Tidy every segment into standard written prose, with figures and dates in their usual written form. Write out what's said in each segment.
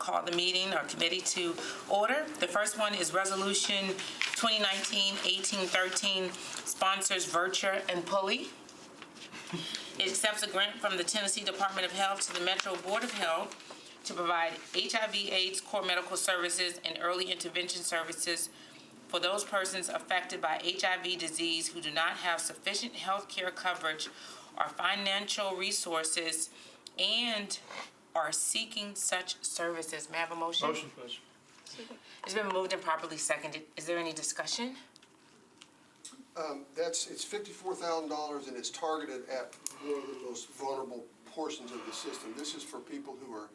call the meeting or committee to order. The first one is Resolution 2019-1813, sponsors Virture and Pulley. It accepts a grant from the Tennessee Department of Health to the Metro Board of Health to provide HIV/AIDS core medical services and early intervention services for those persons affected by HIV disease who do not have sufficient health care coverage or financial resources and are seeking such services. May I have a motion? Motion, please. It's been moved and properly seconded. Is there any discussion? It's $54,000 and it's targeted at one of the most vulnerable portions of the system. This is for people who are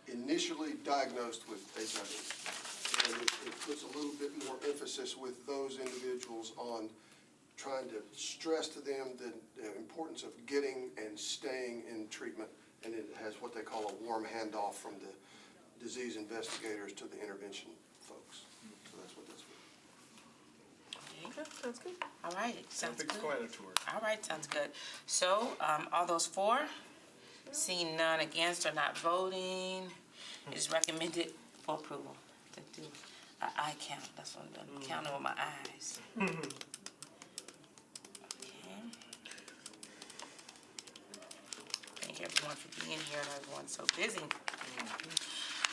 initially diagnosed with HIV. And it puts a little bit more emphasis with those individuals on trying to stress to them the importance of getting and staying in treatment. And it has what they call a warm handoff from the disease investigators to the intervention folks. So that's what that's for. Okay. Sounds good. All right, sounds good. Self-explanatory. All right, sounds good. So, all those for? Seeing none against or not voting, it is recommended for approval. To do an eye count. That's what I'm doing. Counting with my eyes. Okay. Thank everyone for being here and everyone's so busy.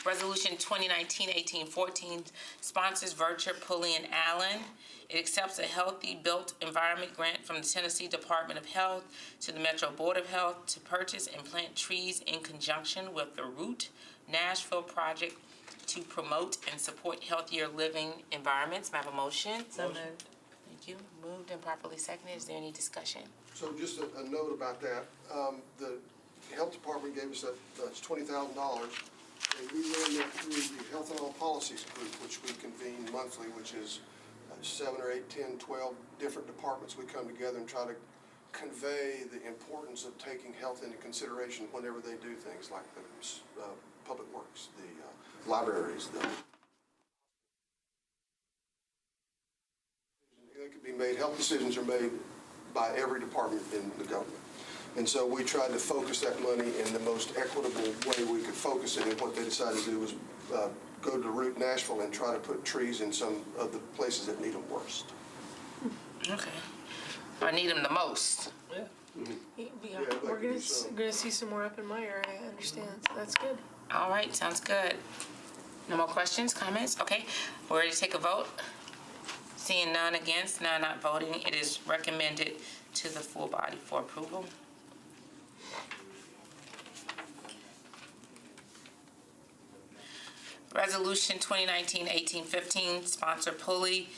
Resolution 2019-1814 sponsors Virture, Pulley, and Allen. It accepts a Healthy Built Environment grant from the Tennessee Department of Health to the Metro Board of Health to purchase and plant trees in conjunction with the Root Nashville project to promote and support healthier living environments. May I have a motion? So moved. Thank you. Moved and properly seconded. Is there any discussion? So just a note about that. The health department gave us that's $20,000. And we ran that through the Health and All Policies Group, which we convene monthly, which is 7 or 8, 10, 12 different departments. We come together and try to convey the importance of taking health into consideration whenever they do things like the public works, the libraries. They could be made, health decisions are made by every department in the government. And so we tried to focus that money in the most equitable way we could focus it. And what they decided to do was go to Root Nashville and try to put trees in some of the places that need them worst. Okay. I need them the most. Yeah, Yeah, I'd like we're to gonna do some. gonna see some more up in my area. I understand. So that's good. All right, sounds good. No more questions, comments? Okay, we're ready to take a vote. Seeing none against, none not voting, it is recommended to the full body for approval. Resolution 2019-1815, sponsor Pulley.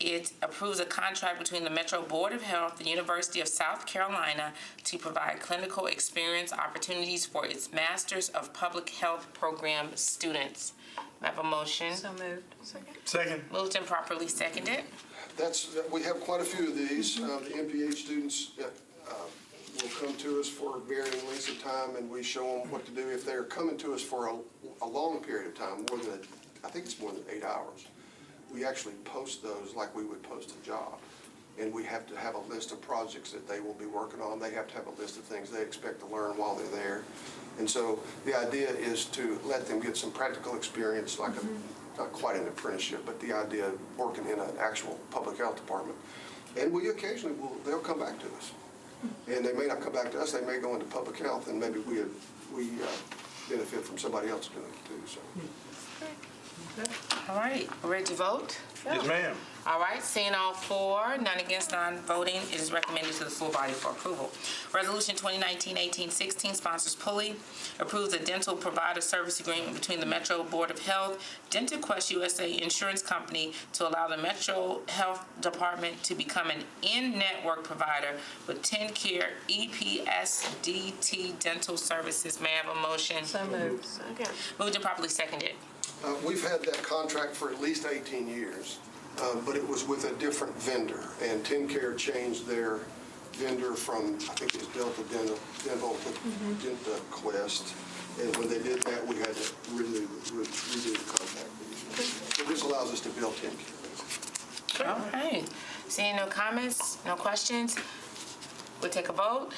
It approves a contract between the Metro Board of Health, the University of South Carolina, to provide clinical experience opportunities for its Masters of Public Health program students. I have a motion. So moved. Second. Second. Moved and properly seconded. We have quite a few of these. The MPH students will come to us for varying lengths of time, and we show them what to do. If they're coming to us for a long period of time, I think it's more than 8 hours, we actually post those like we would post a job. And we have to have a list of projects that they will be working on. They have to have a list of things they expect to learn while they're there. And so the idea is to let them get some practical experience, like not quite an apprenticeship, but the idea of working in an actual public health department. And we occasionally they'll come back to us. And they may not come back to us, they may go into public health, and maybe we benefit from somebody else doing it too. So. All right, we're ready to vote? Yes, ma'am. All right, seeing all for, none against, none voting, it is recommended to the full body for approval. Resolution 2019-1816 sponsors Pulley, approves a dental provider service agreement between the Metro Board of Health, DentaQuest USA Insurance Company to allow the Metro Health Department to become an in-network provider with TennCare EPSDT dental services. May I have a motion? So moved. Second. Moved and properly seconded. We've had that contract for at least 18 years, but it was with a different vendor, and TennCare changed their vendor from, I think it was Delta Dental to DentaQuest, and when they did that, we had to redo the contract. So this allows us to bill TennCare. All right. Seeing no comments, no questions, we'll take a vote.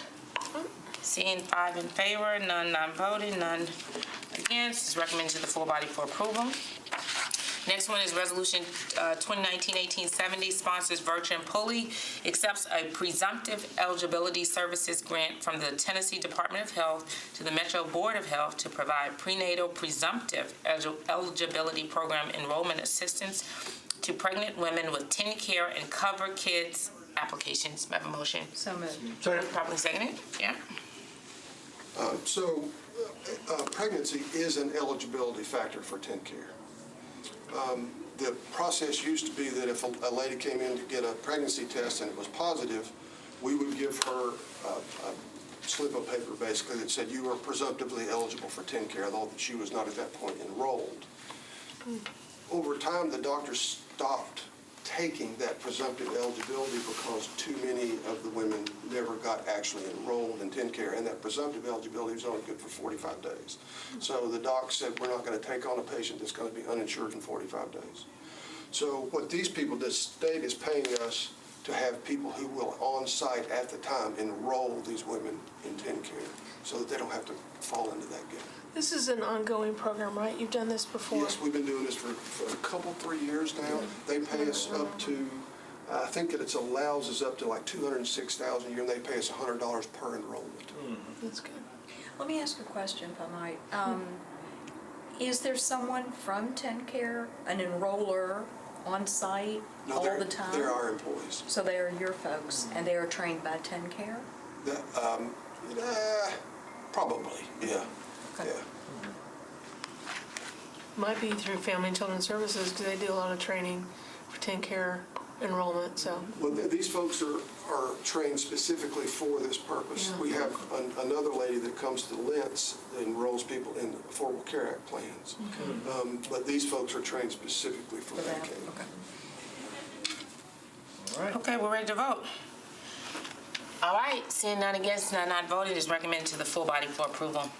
Seeing 5 in favor, none non-voting, none against, it's recommended to the full body for approval. Next one is Resolution 2019-1870, sponsors Virtue and Pulley, accepts a presumptive eligibility services grant from the Tennessee Department of Health to the Metro Board of Health to provide prenatal presumptive eligibility program enrollment assistance to pregnant women with TennCare and Cover Kids applications. May I have a motion? So moved. Properly seconded? Yeah. Pregnancy is an eligibility factor for TennCare. The process used to be that if a lady came in to get a pregnancy test and it was positive, we would give her a slip of paper basically that said you are presumptively eligible for TennCare, although she was not at that point enrolled. Over time, the doctors stopped taking that presumptive eligibility because too many of the women never got actually enrolled in TennCare, and that presumptive eligibility was only good for 45 days. So the doc said, we're not going to take on a patient that's going to be uninsured in 45 days. So what these people, the state is paying us to have people who will on-site at the time enroll these women in TennCare so that they don't have to fall into that gap. This is an ongoing program, right? You've done this before? Yes, we've been doing this for a couple, 3 years now. They pay us up to, I think that it allows us up to like $206,000 a year, and they pay us $100 per enrollment. That's good. Let me ask a question, if I might. Is there someone from TennCare, an enroller, on site No, all the time? they're our employees. So they are your folks, and they are trained by TennCare? Probably, yeah. Okay. Yeah. Might be through Family and Children's Services because they do a lot of training for TennCare enrollment, so. Well, these folks are trained specifically for this purpose. Yeah. We have another lady that comes to Lentz that enrolls people in Affordable Care Act plans. But these folks are trained specifically for For that, Medicaid. okay. Okay, we're ready to vote. All right, seeing none against, none not voted, is recommended to the full body for approval.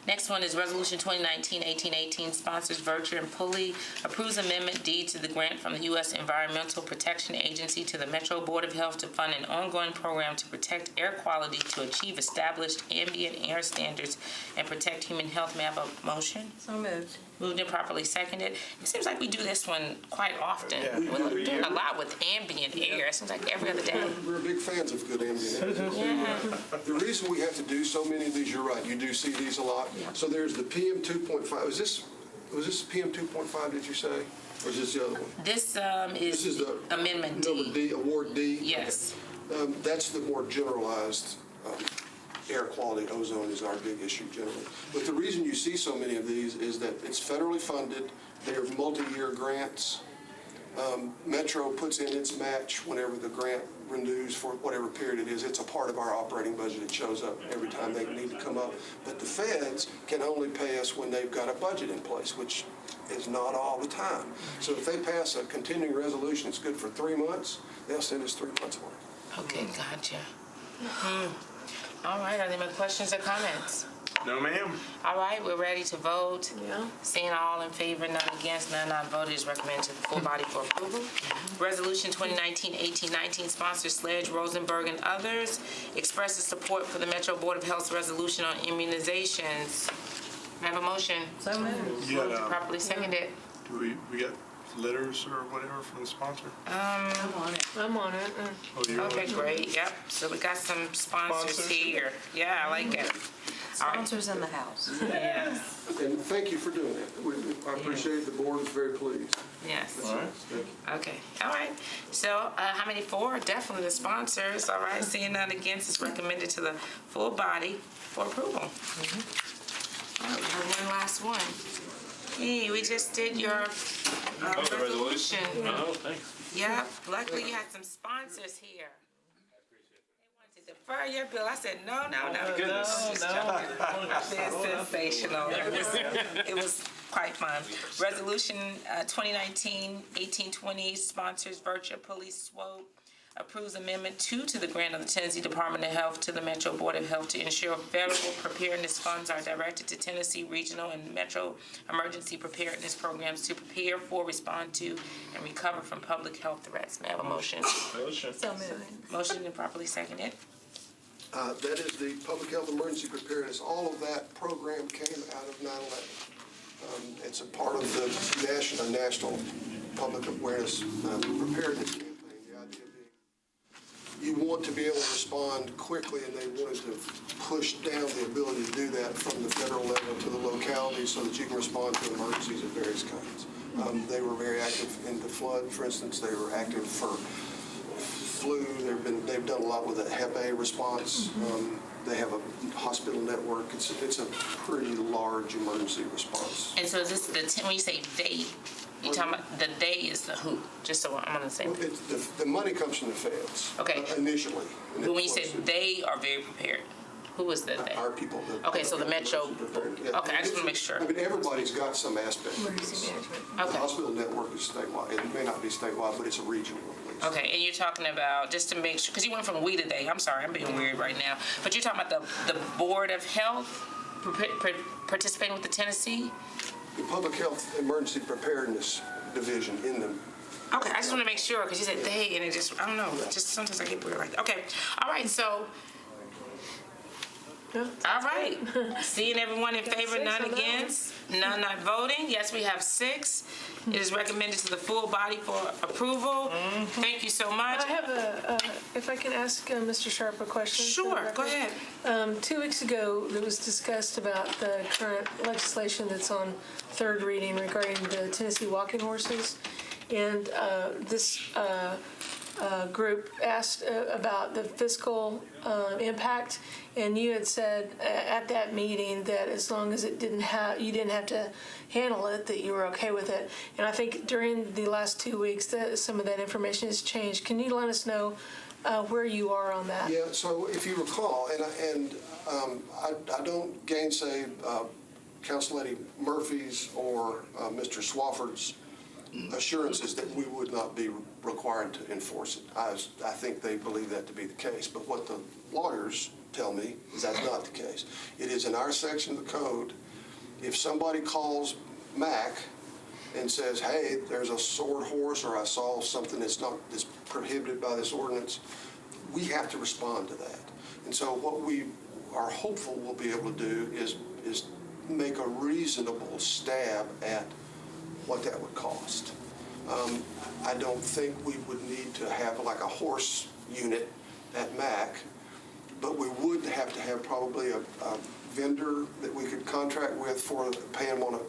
Next one is Resolution 2019-1818, sponsors Virtue and Pulley, approves Amendment D to the grant from the U.S. Environmental Protection Agency to the Metro Board of Health to fund an ongoing program to protect air quality to achieve established ambient air standards and protect human health. May I have a motion? So moved. Moved and properly seconded. It seems like we do this one quite often. Yeah. We're doing a lot with ambient air. It seems like every other day. We're big fans of good ambient air. Yeah. The reason we have to do so many of these, you're right, you do see these a lot. So there's the PM 2.5. Was this PM 2.5, did you say? Or is this the other one? This This is is the Amendment number D. D, Award D? Yes. That's the more generalized air quality. Ozone is our big issue generally. But the reason you see so many of these is that it's federally funded. They're multi-year grants. Metro puts in its match whenever the grant renews for whatever period it is. It's a part of our operating budget. It shows up every time they need to come up. But the feds can only pay us when they've got a budget in place, which is not all the time. So if they pass a continuing resolution, it's good for 3 months, they'll send us 3 months worth. Okay, gotcha. All right, are there any questions or comments? No, ma'am. All right, we're ready to vote. Yeah. Seeing all in favor, none against, none not voted, is recommended to the full body for approval. Resolution 2019-1819, sponsors Sledge, Rosenberg, and others, expresses support for the Metro Board of Health's resolution on immunizations. May I have a motion? So moved. You Moved and got, properly seconded. do we got letters or whatever from the sponsor? I'm on it. I'm on it. Oh, you're Okay, on. great, yep. So we got some sponsors Sponsors? here. Yeah, I like it. All right. Sponsors in the house. Yes, And thank you for doing that. I appreciate the board is very pleased. yes. All right. Thank you. Okay, all right. So how many for? Definitely the sponsors. All right, seeing none against, is recommended to the full body for approval. All right, we have one last one. Hey, we just did your resolution. Oh, thanks. Yep, luckily you had some sponsors here. They wanted to defer your bill. I said, no. Just joking. It's sensational. It was quite fun. Resolution 2019-1820, sponsors Virtue Police Swope, approves Amendment 2 to the grant of the Tennessee Department of Health to the Metro Board of Health to ensure federal preparedness funds are directed to Tennessee regional and metro emergency preparedness programs to prepare for, respond to, and recover from public health threats. May I have a motion? Motion. So moved. Motion and properly seconded. That is the Public Health Emergency Preparedness. All of that program came out of 9/11. It's a part of the national public awareness preparedness campaign. The idea being you want to be able to respond quickly, and they wanted to push down the ability to do that from the federal level to the locality so that you can respond to emergencies of various kinds. They were very active in the flood, for instance. They were active for flu. They've done a lot with the Hep A response. They have a hospital network. It's a pretty large emergency response. And so is this when you say they, you're talking about the they is the who? Just so I'm on the same. The money comes from the feds. Okay. Initially. But when you say they are very prepared, who is the they? Our people. Okay, so the Metro. Yeah. Okay, I just want to make sure. I mean, everybody's got some aspect of Emergency this. management. The Okay. hospital network is statewide. It may not be statewide, but it's a regional at least. Okay, and you're talking about, just to make sure, because you went from we to they. I'm sorry, I'm being weird right now. But you're talking about the Board of Health participating with the Tennessee? The Public Health Emergency Preparedness Division in them. Okay, I just want to make sure, because you said they, and it just, I don't know, just sometimes I get weird like that. Okay, all right, so, Yeah. all right. Seeing everyone in favor, six none on that against, none not voting. Yes, we have 6. It is recommended to the full body for approval. Thank you so much. I have if I can ask Mr. Sharp a question. Sure, go ahead. 2 weeks ago, it was discussed about the current legislation that's on third reading regarding the Tennessee walking horses. And this group asked about the fiscal impact, and you had said at that meeting that as long as you didn't have to handle it, that you were okay with it. And I think during the last 2 weeks, some of that information has changed. Can you let us know where you are on that? Yeah, so if you recall, and I don't gainsay Council Lady Murphy's or Mr. Swafford's assurances that we would not be required to enforce it. I think they believe that to be the case, but what the lawyers tell me is that's not the case. It is in our section of the code, if somebody calls MAC and says, hey, there's a sword horse, or I saw something that's prohibited by this ordinance, we have to respond to that. And so what we are hopeful we'll be able to do is make a reasonable stab at what that would cost. I don't think we would need to have like a horse unit at MAC, but we would have to have probably a vendor that we could contract with for paying them on a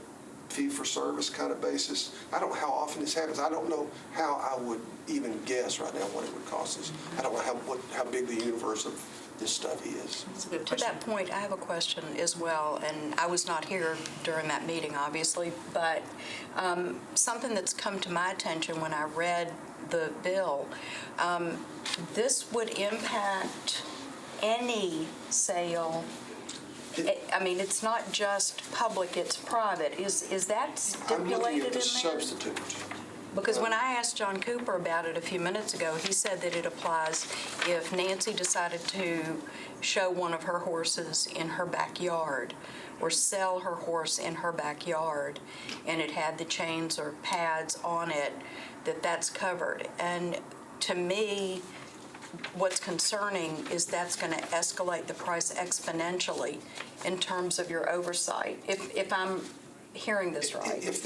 fee-for-service kind of basis. I don't know how often this happens. I don't know how I would even guess right now what it would cost us. I don't know how big the universe of this stuff is. That's a good To question. that point, I have a question as well, and I was not here during that meeting, obviously, but something that's come to my attention when I read the bill, this would impact any sale. I mean, it's not just public, it's private. Is that I'm looking stipulated at in the there? substitute. Because when I asked John Cooper about it a few minutes ago, he said that it applies if Nancy decided to show one of her horses in her backyard or sell her horse in her backyard, and it had the chains or pads on it, that's covered. And to me, what's concerning is that's going to escalate the price exponentially in terms of your oversight, if I'm hearing this right. If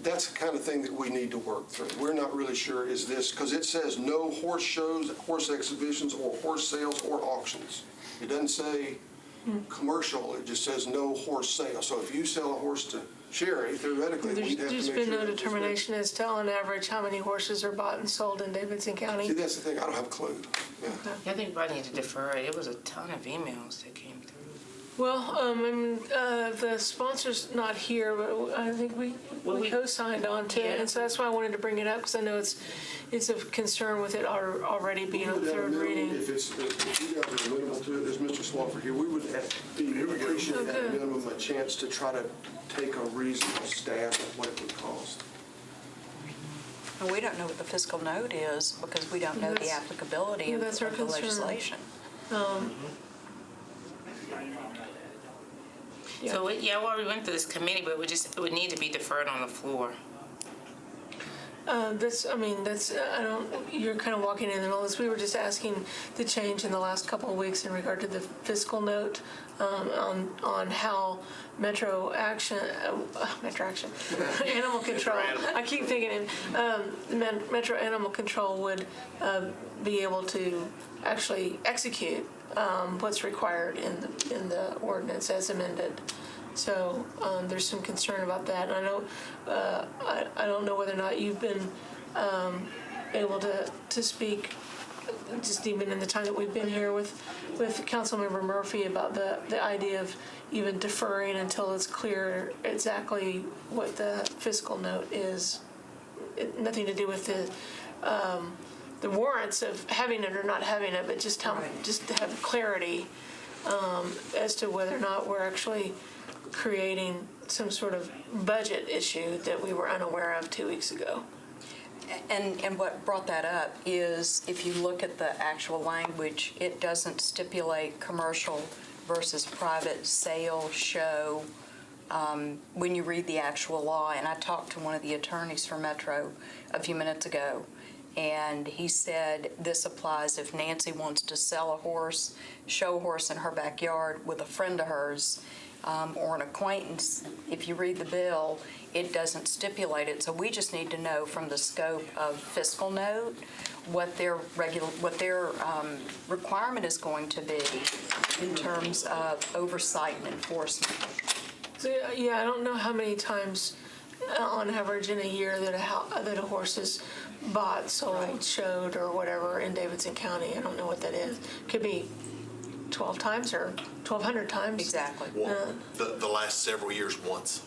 that's the kind of thing that we need to work through. We're not really sure is this, because it says no horse shows, horse exhibitions, or horse sales or auctions. It doesn't say commercial, it just says no horse sale. So if you sell a horse to Sherry, theoretically, we'd have to make sure. There's been no determination as to, on average, how many horses are bought and sold in Davidson County? See, that's the thing, I don't have a clue. Yeah. I think we need to defer it. It was a ton of emails that came through. Well, the sponsor's not here, but I think we co-signed on to it, and so that's why I wanted to bring it up, because I know it's of concern with it already being on third reading. If you guys are amenable to it, as Mr. Swafford here, we would appreciate at minimum a chance to try to take a reasonable stab at what it would cost. And we don't know what the fiscal note is because we don't know the applicability of that's our the concern. legislation. Yeah. So, we went through this committee, but it would need to be deferred on the floor. you're kind of walking in the middle of this. We were just asking the change in the last couple of weeks in regard to the fiscal note on how Metro Action, Animal Control, I keep thinking Metro Animal Control would be able to actually execute what's required in the ordinance as amended. So there's some concern about that. And I know, I don't know whether or not you've been able to speak, just even in the time that we've been here with Councilmember Murphy about the idea of even deferring until it's clear exactly what the fiscal note is. Nothing to do with the warrants of having it or not having it, but just to have clarity as to whether or not we're actually creating some sort of budget issue that we were unaware of 2 weeks ago. And what brought that up is if you look at the actual language, it doesn't stipulate commercial versus private sale, show. When you read the actual law, and I talked to one of the attorneys for Metro a few minutes ago, and he said this applies if Nancy wants to sell a horse, show a horse in her backyard with a friend of hers or an acquaintance. If you read the bill, it doesn't stipulate it. So we just need to know from the scope of fiscal note what their requirement is going to be in terms of oversight and enforcement. So yeah, I don't know how many times on average in a year that a horse is bought, sold, showed, or whatever in Davidson County. I don't know what that is. Could be 12 times or 1,200 times. Exactly. The last several years, once.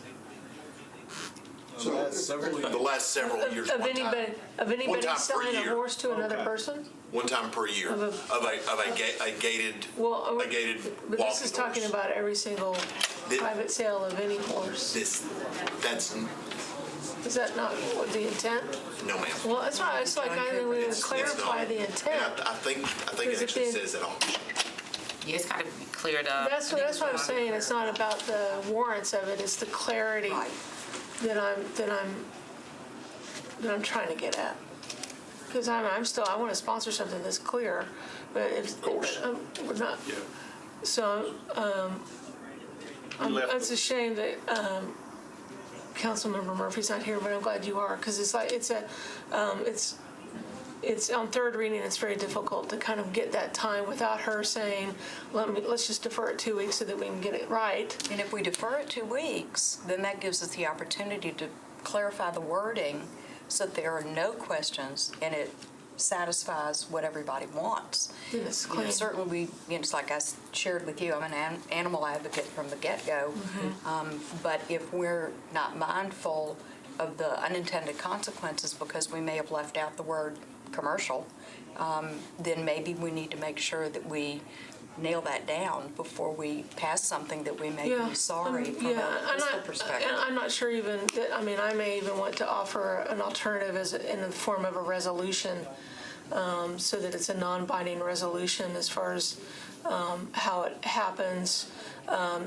So, The last several years, Of one time. anybody, One time per selling a year. horse to another person? One time per year Of a- of a gated Well, a gated but walking this is talking horse. about every single private sale of any horse. That's Is that not what the intent? no, ma'am. Well, that's why it's like I would It's clarify not. the And intent. I think Because it if actually they- says it all. Yeah, it's gotta be cleared up. That's what I'm saying. It's not about the warrants of it. It's the clarity Right. that I'm trying to get at. Because I want to sponsor something that's clear, but if Of course. we're not. Yeah. So left it's a shame that Councilmember Murphy's not here, but I'm glad you are, because it's like it's on third reading. It's very difficult to kind of get that time without her saying, let's just defer it 2 weeks so that we can get it right. And if we defer it 2 weeks, then that gives us the opportunity to clarify the wording so that there are no questions and it satisfies what everybody wants. Then it's You know, clean. certainly, it's like I shared with you, I'm an animal advocate from the get-go. But if we're not mindful of the unintended consequences because we may have left out the word commercial, then maybe we need to make sure that we nail that down before we pass something that we may be sorry from a fiscal perspective. And I'm not sure even that, I may even want to offer an alternative in the form of a resolution, so that it's a non-binding resolution as far as how it happens,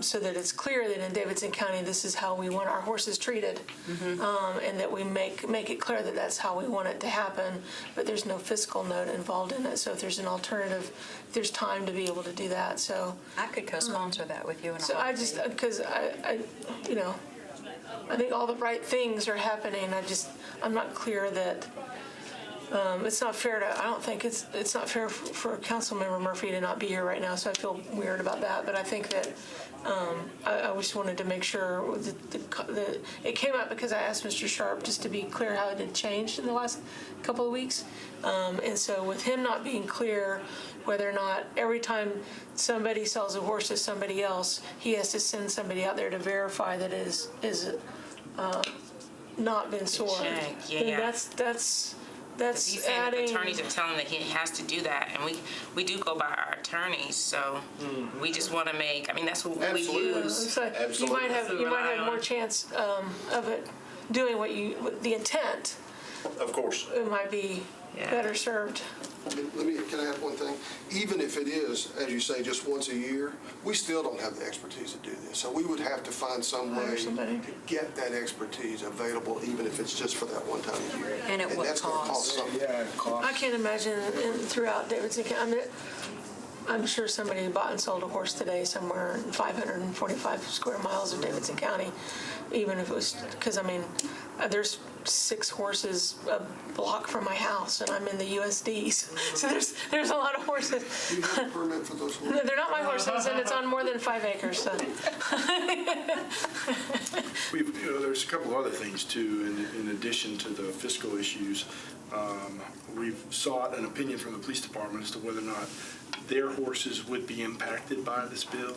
so that it's clear that in Davidson County, this is how we want our horses treated, and that we make it clear that that's how we want it to happen, but there's no fiscal note involved in it. So if there's an alternative, there's time to be able to do that. So I could co-sponsor that with you in a so I just, heartbeat. because I think all the right things are happening. I'm not clear that it's not fair to, I don't think it's not fair for Councilmember Murphy to not be here right now, so I feel weird about that. But I think that I just wanted to make sure that it came up because I asked Mr. Sharp just to be clear how it had changed in the last couple of weeks. And so with him not being clear whether or not every time somebody sells a horse to somebody else, he has to send somebody out there to verify that it is not been sold. Check, Then yeah. that's He's saying that adding. the attorneys are telling him that he has to do that, and we do go by our attorneys, so we just want to make, that's what we Absolutely. use. So you might have more chance of it doing the intent. Of course. It might be Yeah. better served. Can I add one thing? Even if it is, as you say, just once a year, we still don't have the expertise to do this. So we would have to find some way Hire somebody. to get that expertise available, even if it's just for that one time a year. And at what that's gonna cost? something. I can't imagine throughout Davidson County, I mean, I'm sure somebody bought and sold a horse today somewhere in 545 square miles of Davidson County, even if it was, because I mean, there's 6 horses a block from my house, and I'm in the USDs, so there's a lot of horses. Do you have a permit for those No, horses? they're not my horses, and it's on more than 5 acres, so. There's a couple of other things too, in addition to the fiscal issues. We've sought an opinion from the police department as to whether or not their horses would be impacted by this bill.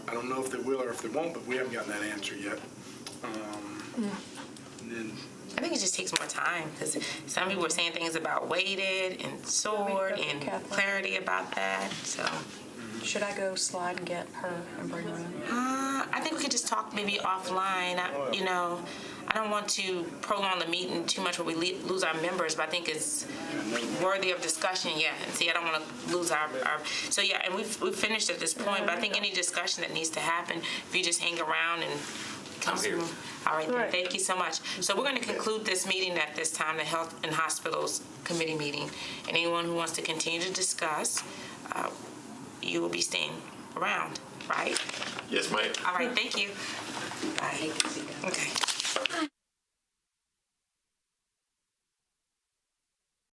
I don't know if they will or if they won't, but we haven't gotten that answer yet. And then I think it just takes more time, because some people were saying things about weighted and sword and Kathleen? clarity about that, so. Should I go slide and get her and bring her in? I think we could just talk maybe offline. I don't want to prolong the meeting too much where we lose our members, but I think it's worthy of discussion, yeah. And see, I don't want to lose our so yeah, and we've finished at this point, but I think any discussion that needs to happen, if you just hang around and come I'm here. through. All right, then, Right. thank you so much. So we're going to conclude this meeting at this time, the Health and Hospitals Committee meeting. And anyone who wants to continue to discuss, you will be staying around, right? Yes, ma'am. All right, thank you. Bye. Okay.